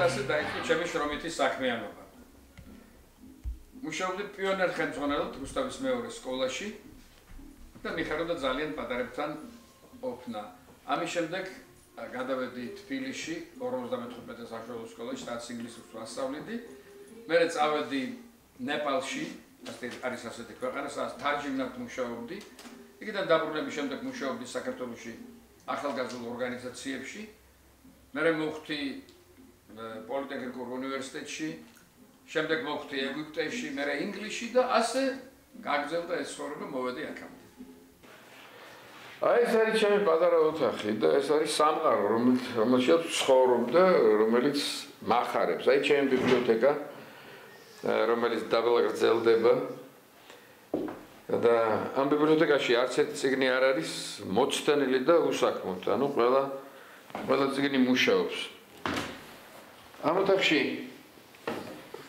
ასე დაიწყო ჩემი შრომითი საქმიანობა. მუშაობდი პიონერ ხელმძღვანელად რუსთავის მეორე სკოლაში და მიხარობდა ძალიან პატარებთან ყოფნა. ამის შემდეგ გადავედი თბილისში 55 საშუალო სკოლაში, სადაც ინგლისურს ვასწავლედი. მერე წავედი ნეპალში, არის ასეთი ქვეყანა, სადაც თარჯიმნად მუშაობდი. იქიდან დაბრუნების შემდეგ მუშაობდი საქართველოში ახალგაზრდულ ორგანიზაციებში. მერე მოვხდი პოლიტექნიკურ უნივერსიტეტში, შემდეგ მოვხდი ეგვიპტეში, მერე ინგლისში და ასე გაგრძელდა ეს ცხოვრება, მოვედი აქამდე. ეს არის ჩემი პატარა ოთახი და ეს არის სამყარო, რომელშიც ცხოვრობდა, რომელიც მახარებს. აი ჩემი ბიბლიოთეკა, რომელიც დაბალგრძელდება და ამ ბიბლიოთეკაში არც ერთი წიგნი არ არის მოცდენილი და უსაქმოდ. ანუ ყველა წიგნი მუშაობს. ამ ოთახში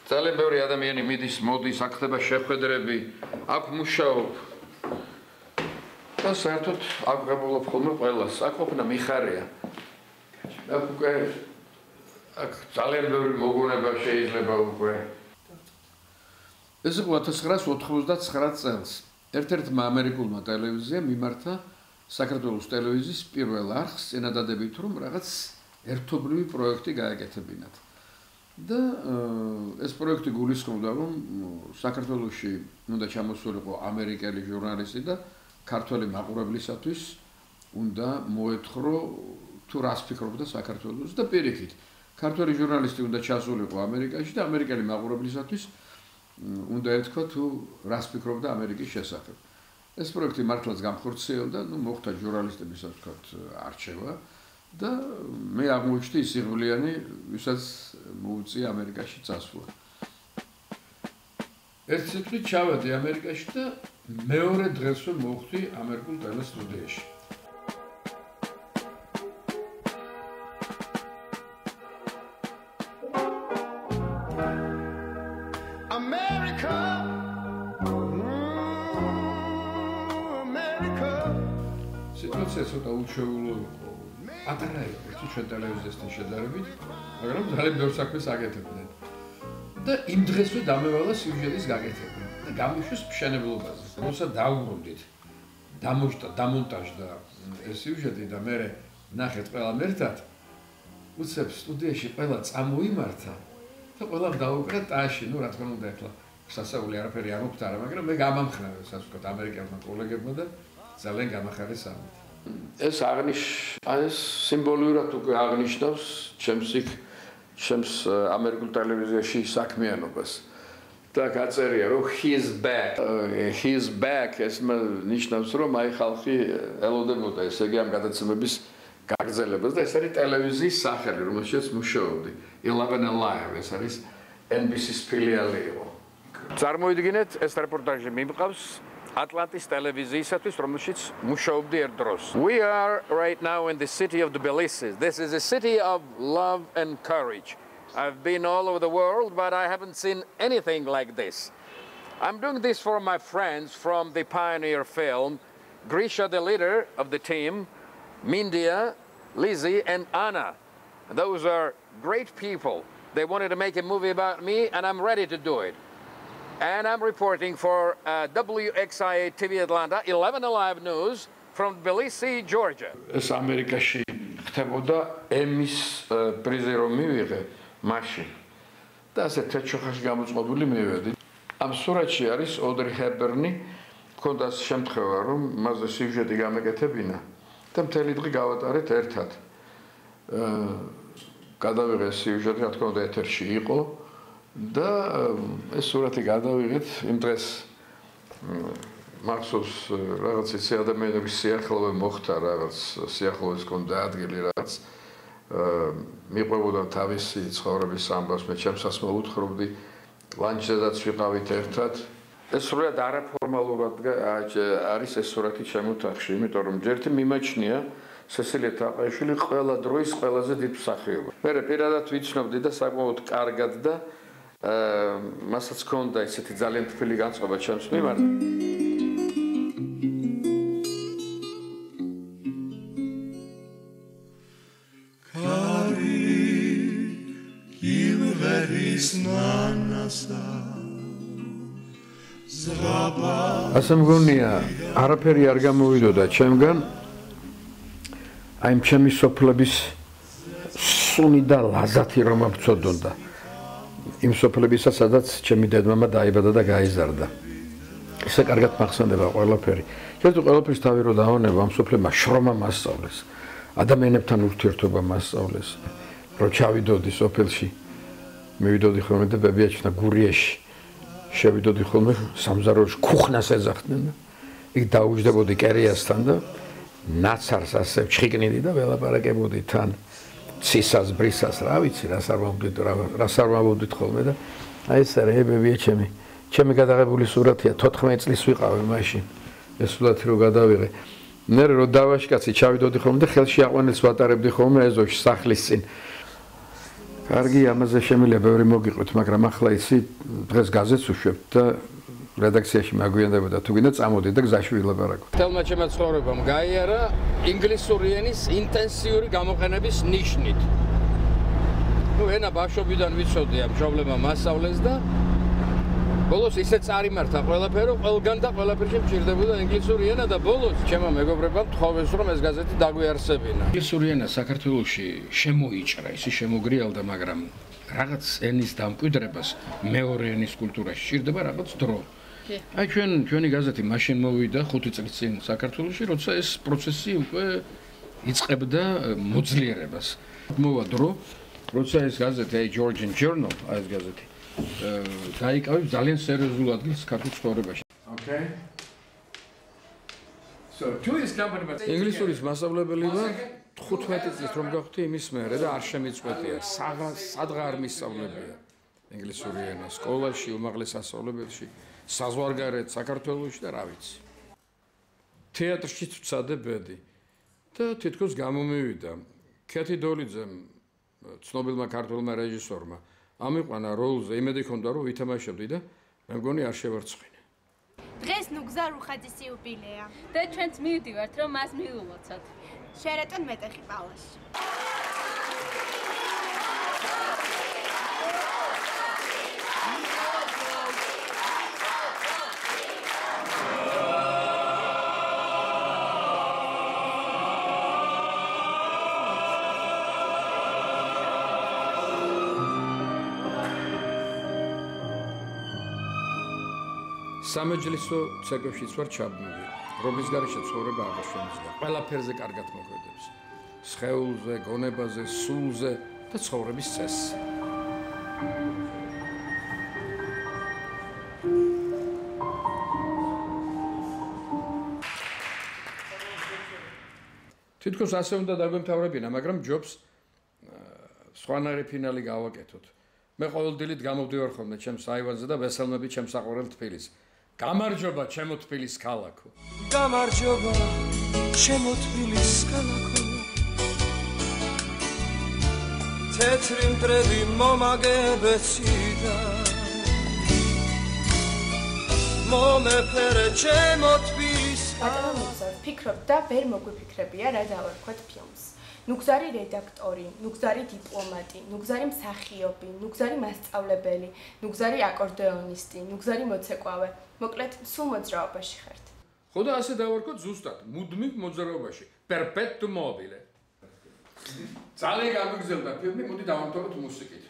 ძალიან ბევრი ადამიანი მოდის, აქ ხდება შეხვედრები, აქ მუშაობ. და საერთოდ აქ გამოვлап ხოლმე ყველას. აქ ყოფნა მიხარია. აქ უკვე აქ ძალიან ბევრი მოგონება შეიძლება უკვე. ეს იყო 1999 წელს. ერთ-ერთმა ამერიკულმა ტელევიზიამ მიმართა საქართველოს ტელევიზიის პირველ არხს წინადადებით, რომ რაღაც ერთობლივი პროექტი გააკეთებინათ. და ეს პროექტი გულისხმობდა, რომ საქართველოში უნდა ჩამოსულიყო ამერიკელი ჟურნალისტი და ქართველი მაყურებლისათვის უნდა მოეთხრო თუ რას ფიქრობდა საქართველოს და პირიქით. ქართველი ჟურნალისტი უნდა ჩასულიყო ამერიკაში და ამერიკელი მაყურებლისათვის უნდა ეთქვა თუ რას ფიქრობდა ამერიკის შესახებ. ეს პროექტი მართლაც გამხორციელდა, მოხდა ჟურნალისტების ასე ვთქვათ არჩევა და მე აღმოჩნდი ის იღბლიანი, ვისაც მოუწია ამერიკაში წასვლა. ერთ სიტყვით ჩავედი ამერიკაში და მეორე დღესვე მოვხდი ამერიკულ ტელესტუდიაში. სიტუაცია ცოტა უჩვეულო იყო. პატარა იყო ჩვენ ტელევიზიასთან შედარებით, მაგრამ ძალიან ბევრ საქმეს აკეთებდნენ. და იმ დღესვე დამევალა სიუჟეტის გაკეთება და გამიშვეს მშენებლობაზე. როცა დაუბრუნდით, დამონტაჟდა ეს სიუჟეტი და მე ნახეთ ყველამ ერთად, უცებ სტუდიაში ყველა წამოიმართა და ყველამ დაუკრა ტაში, რა თქმა უნდა, ახლა სასაული არაფერი არ მოხდა, მაგრამ მე გამამხნევე, ასე ვთქვათ, ამერიკელმა კოლეგებმა და ძალიან გამახარეს ამით. ეს სიმბოლურად უკვე აღნიშნავს ჩემს ამერიკულ ტელევიზიაში საქმიანობას. და გაწერია, რომ he's back, ეს ნიშნავს, რომ აი ხალხი ელოდებოდა ესე იგი ამ გადაცემების გაგრძელებას და ეს არის ტელევიზიის სახელი, რომელშიც მუშაობდი. 11 Alive, ეს არის NBC-ის ფილიალი იყო. წარმოიდგინეთ, ეს რეპორტაჟი მიმყავს Atlantis televiziisatvis, რომელშიც მუშაობდი ერთ დროს. We are right now in the city of Tbilisi. This is a city of love and courage. I've been all over the world, but I haven't seen anything like this. I'm doing this for my friends from the Pioneer film, Grisha, the leader of the team, Mindia, Lizzie, and Anna. Those are great people. They wanted to make a movie about me, and I'm ready to do it. And I'm reporting for WXIA TV Atlanta, 11 Alive News from Tbilisi, Georgia. Es Amerikashi ხდებოდა ემის პრიზი რომ მივიღე მაშინ. და ასე თეჩოხაში გამოწყობილი მივედი. ამ სურათში არის ოდრი ჰეპბერნი, მქონდა შემთხვევა რომ მასზე სიუჟეტი გამეკეთებინა და მთელი დღე გავატარეთ ერთად. გადავიღე სიუჟეტი, რა თქმა უნდა, ეთერში იყო. და ეს სურათი გადავიღეთ იმ დღეს მახსოვს რაღაც ისე ადამიანების სიახლოვე მოხდა რაღაც სიახლოვეს კონდა ადგილი რაღაც მიყვებოდა თავისი ცხოვრების ამბავს მე ჩემსაც მოუთხრობდი ლანჩზედაც ვიყავით ერთად ეს სრულად არაფორმალურად არის ეს სურათი ჩემოთახში იმიტომ რომ ჯერთი მიმაჩნია სესილია თაყაიშვილი ყველა დროის ყველაზე დიდ მსახიობი მე პირადად ვიცნობდი და საკმაოდ კარგად და მასაც ჰქონდა ესეთი ძალიან თბილი განწყობა ჩემს მიმართ. ასე მგონია არაფერი არ გამოვიდოდა ჩემგან აი ჩემი სოფლების სუნი და ლაზათი რომ მწოდონდა იმ სოფლებისაც სადაც ჩემი დედმამა დაიბადა და გაიზარდა ისე კარგად მახსენდება ყველაფერი შეთუ ყველაფერს თავი რო დაავნება ამ სოფლებმა შრომა მასწავლეს ადამიანებთან ურთიერთობა მასწავლეს რო ჩავიდოდი სოფელში მივიდოდი ხოლმე და ბებიაჩნა გურიაში შევიდოდი ხოლმე სამზარეულოში ქუხნას ეძახდნენ და იქ დაუჯდებოდი კერიასთან და ნაცარს ასე ჩხიკნიდი და ველაპარაკებოდი თან ცისას ბრისას რა ვიცი რას არ ვამბობდით ხოლმე და აი ეს რა ბებია ჩემი გადაღებული სურათია 14 წლის ვიყავი მაშინ ეს სურათი რო გადავიღე მე რო დავაშკაცი ჩავიდოდი ხოლმე და ხელში აყვანილს ვატარებდი ხოლმე ეზოში სახლის წინ კარგი ამაზე შემიძლია ბევრი მოგიყვეთ მაგრამ ახლა ისი დღეს გაზეთს უშვებთ და რედაქციაში მაგვიანდებოდა თუ გინდა წამოდით და გზაში ვილაპარაკოთ. თელმა ჩემმა ცხოვრებამ გაიარა ინგლისური ენის ინტენსიური გამოყენების ნიშნით. ნუ ენა ბავშვობიდან ვიცოდი ამ პრობლემა მასწავლეს და ბოლოს ისე წარიმართა ყველაფერი, ყველგან და ყველაფერში მჭირდებოდა ინგლისური ენა და ბოლოს ჩემმა მეგობრებმა თხოვეს რომ ეს გაზეთი დაგვიარსებინა. ინგლისური ენა საქართველოში შემოიჭრა, ისი შემოგრიალდა, მაგრამ რაღაც ენის დამკვიდრებას მეორე ენის კულტურაში სჭირდება რაღაც დრო. აი ჩვენი გაზეთი მაშინ მოვიდა 5 წლის წინ საქართველოში, როცა ეს პროცესი უკვე იწყებდა მოძლიერებას. მოვა დრო, როცა ეს გაზეთი, აი Georgian Journal, აი ეს გაზეთი დაიკავებს ძალიან სერიოზულ ადგილს ქართულ ცხოვრებაში. Okay. So, two is company but ინგლისურის მასწავლებელი ვარ 15 წლის რომ გავხდი იმის მერე და არ შემიწყვეტია. სადღა არ მისწავლებია ინგლისური ენა სკოლაში, უმაღლეს სასწავლებელში, საზღვარგარეთ საქართველოში და რა ვიცი. თეატრში ვცადებდი და თითქოს გამომივიდა. ქეთი დოლიძემ ცნობილმა ქართულმა რეჟისორმა ამიყვანა როლზე, იმედი ჰქონდა რომ ვითამაშებდი და მე მგონი არ შევარცხინე. დღეს ნუგზარ უხაძის იუბილეა და ჩვენც მივდივართ რომ მას მივულოცოთ. შერატონ მეტეხი პალას. სამეჯლისო ცეკვებშიც ვარ ჩაბმული, რომლის გარეშე ცხოვრება აღარ შემიძლია. ყველაფერზე კარგად მოქმედებს. სხეულზე, გონებაზე, სულზე და ცხოვრების წესზე. თითქოს ასე უნდა დაგვემთავრებინა, მაგრამ ჯობს სხვანაირი ფინალი გავაკეთოთ. მე ყოველ დილით გამოვდივარ ხოლმე ჩემს აივანზე და ვესალმები ჩემს საყვარელ თბილისს. გამარჯობა ჩემო თბილის ქალაქო. გამარჯობა ჩემო თბილის ქალაქო. თეთრი მტრები მომაგებეციდა. მომეფერე ჩემო თბილის ბატონო, ფიქრობ და ვერ მოგვიფიქრებია რა დავარქვათ ფილმს. ნუგზარი რედაქტორი, ნუგზარი დიპლომატი, ნუგზარი მსახიობი, ნუგზარი მასწავლებელი, ნუგზარი აკორდეონისტი, ნუგზარი მოცეკვავე. მოკლედ, სულ მოძრაობაში ხართ. ხო და ასე დავარქოთ ზუსტად, მუდმივ მოძრაობაში, perpetuum mobile. ძალიან გამიგზელდა ფილმი, მოდი დავამთავროთ მუსიკით.